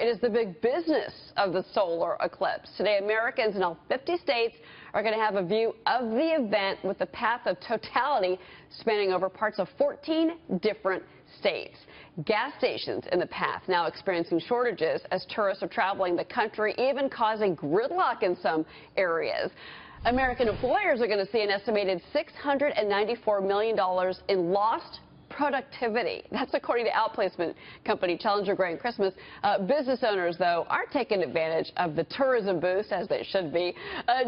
It is the big business of the solar eclipse. Today, Americans in all 50 states are going to have a view of the event with the path of totality spanning over parts of 14 different states. Gas stations in the path now experiencing shortages as tourists are traveling the country, even causing gridlock in some areas. American employers are going to see an estimated $694 million in lost productivity. That's according to outplacement company Challenger Gray and Christmas. Business owners, though, are taking advantage of the tourism boost, as they should be.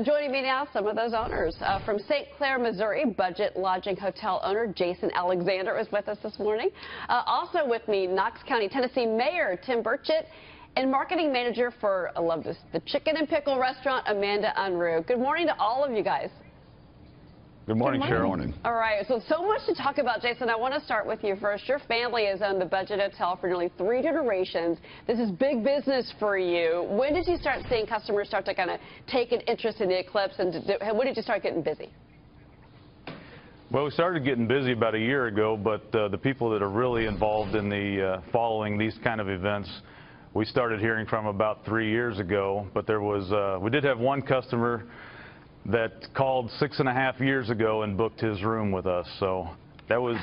Joining me now, some of those owners. From St. Clair, Missouri, budget lodging hotel owner Jason Alexander is with us this morning. Also with me, Knox County, Tennessee Mayor Tim Burchett, and marketing manager for, I love this, the Chicken and Pickle restaurant, Amanda Unruh. Good morning to all of you guys. Good morning, Cheryl. All right, so much to talk about, Jason. I want to start with you first. Your family has owned the Budget Hotel for nearly 3 generations. This is big business for you. When did you start seeing customers start to kind of take an interest in the eclipse, and when did you start getting busy? Well, we started getting busy about a year ago, but the people that are really involved in the following these kind of events, we started hearing from about 3 years ago. But there was, we did have one customer that called 6.5 years ago and booked his room with us. So that was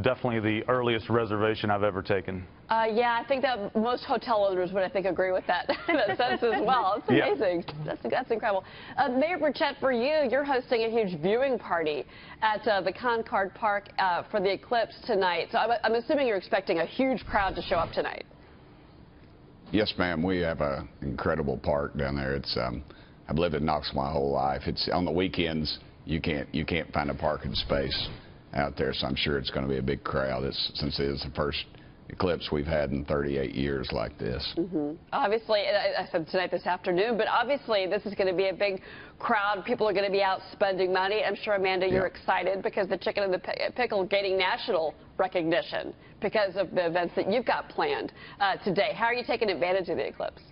definitely the earliest reservation I've ever taken. Yeah, I think that most hotel owners would, I think, agree with that, that sense as well. It's amazing. Yeah. That's incredible. Mayor Burchett, for you, you're hosting a huge viewing party at the Concord Park for the eclipse tonight. So I'm assuming you're expecting a huge crowd to show up tonight. Yes, ma'am. We have an incredible park down there. It's I've lived in Knox my whole life. It's on the weekends you can't find a parking space out there, so I'm sure it's going to be a big crowd. Since it is the first eclipse we've had in 38 years like this. Obviously, I said tonight this afternoon, but obviously this is going to be a big crowd. People are going to be out spending money. I'm sure, Amanda, you're excited because the Chicken and the Pickle gaining national recognition because of the events that you've got planned today. How are you taking advantage of the eclipse?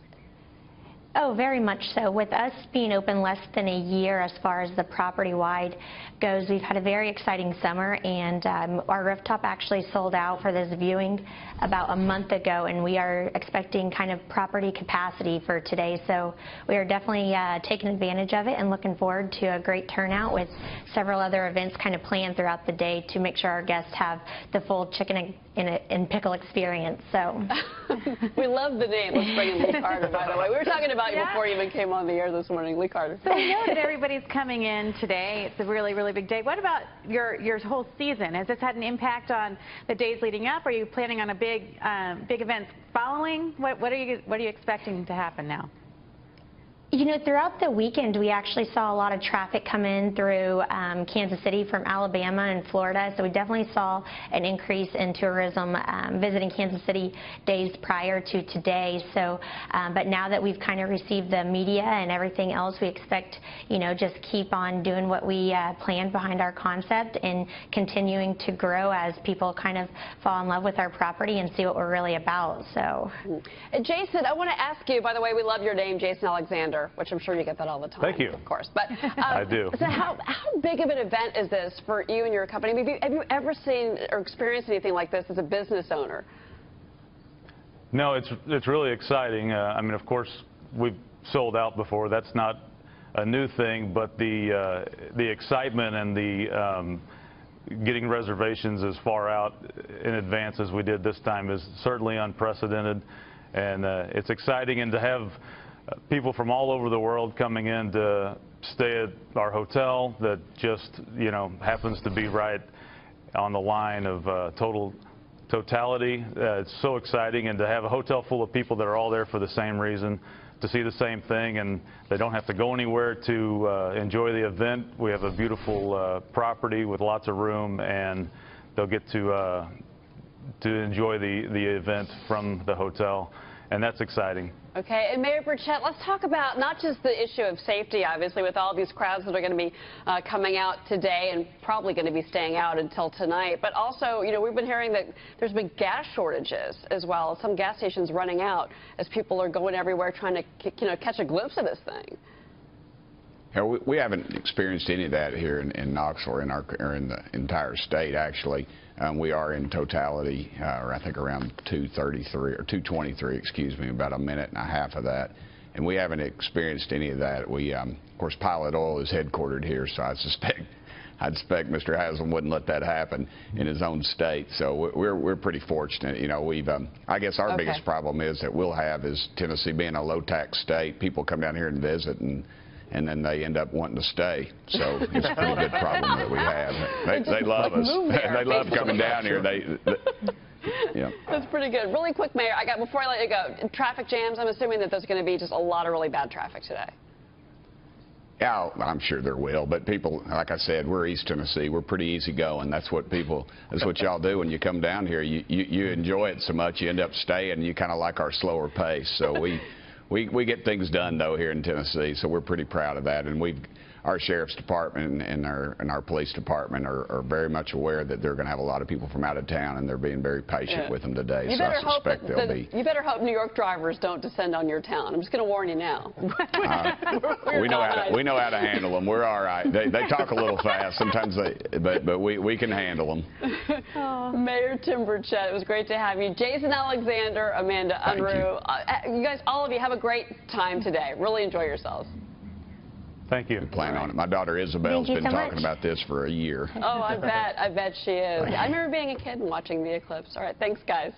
Oh, very much so. With us being open less than a year as far as the property-wide goes, we've had a very exciting summer, and our rooftop actually sold out for this viewing about a month ago, and we are expecting kind of property capacity for today. So we are definitely taking advantage of it and looking forward to a great turnout with several other events kind of planned throughout the day to make sure our guests have the full chicken and pickle experience. So we love the name. Let's bring in Lee Carter, by the way. We were talking about you before you even came on the air this morning. Lee Carter. So we know that everybody's coming in today. It's a really, really big day. What about your whole season? Has this had an impact on the days leading up? Are you planning on a big events following? What are you expecting to happen now? You know, throughout the weekend, we actually saw a lot of traffic come in through Kansas City from Alabama and Florida. So we definitely saw an increase in tourism visiting Kansas City days prior to today. So, but now that we've kind of received the media and everything else, we expect, you know, just keep on doing what we planned behind our concept and continuing to grow as people kind of fall in love with our property and see what we're really about. So, Jason, I want to ask you, by the way, we love your name, Jason Alexander, which I'm sure you get that all the time. Thank you. Of course. But I do. So how big of an event is this for you and your company? Have you ever seen or experienced anything like this as a business owner? No, it's really exciting. I mean, of course, we've sold out before. That's not a new thing, but the excitement and the getting reservations as far out in advance as we did this time is certainly unprecedented, and it's exciting, and to have people from all over the world coming in to stay at our hotel that just, you know, happens to be right on the line of totality. It's so exciting, and to have a hotel full of people that are all there for the same reason, to see the same thing, and they don't have to go anywhere to enjoy the event. We have a beautiful property with lots of room, and they'll get to enjoy the event from the hotel, and that's exciting. Okay, and Mayor Burchett, let's talk about not just the issue of safety, obviously, with all these crowds that are going to be coming out today and probably going to be staying out until tonight, but also, you know, we've been hearing that there's been gas shortages as well. Some gas stations running out as people are going everywhere trying to, you know, catch a glimpse of this thing. Yeah, we haven't experienced any of that here in Knox or in the entire state, actually. We are in totality, or I think around 233 or 223, excuse me, about a minute and a half of that. And we haven't experienced any of that. We, of course, Pilot Oil is headquartered here, so I'd suspect Mr. Haslam wouldn't let that happen in his own state. So we're pretty fortunate. You know, I guess our biggest problem is Tennessee being a low-tax state. People come down here and visit, and then they end up wanting to stay. So it's a pretty good problem that we have. They love us. They love coming down here. Yeah. That's pretty good. Really quick, Mayor, before I let you go, traffic jams, I'm assuming that there's going to be just a lot of really bad traffic today. Yeah, I'm sure there will, but people, like I said, we're East Tennessee. We're pretty easy going. That's what y'all do when you come down here. You enjoy it so much, you end up staying. You kind of like our slower pace. So we get things done, though, here in Tennessee, so we're pretty proud of that. And our sheriff's department and our police department are very much aware that they're going to have a lot of people from out of town, and they're being very patient with them today. So I suspect they'll be. You better hope New York drivers don't descend on your town. I'm just going to warn you now. We know how to handle them. We're all right. They talk a little fast sometimes, but we can handle them. Mayor Tim Burchett, it was great to have you. Jason Alexander, Amanda Unruh, you guys, all of you, have a great time today. Really enjoy yourselves. Thank you. Plan on it. My daughter Isabel's been talking about this for a year. Oh, I bet she is. I remember being a kid and watching the eclipse. All right, thanks, guys.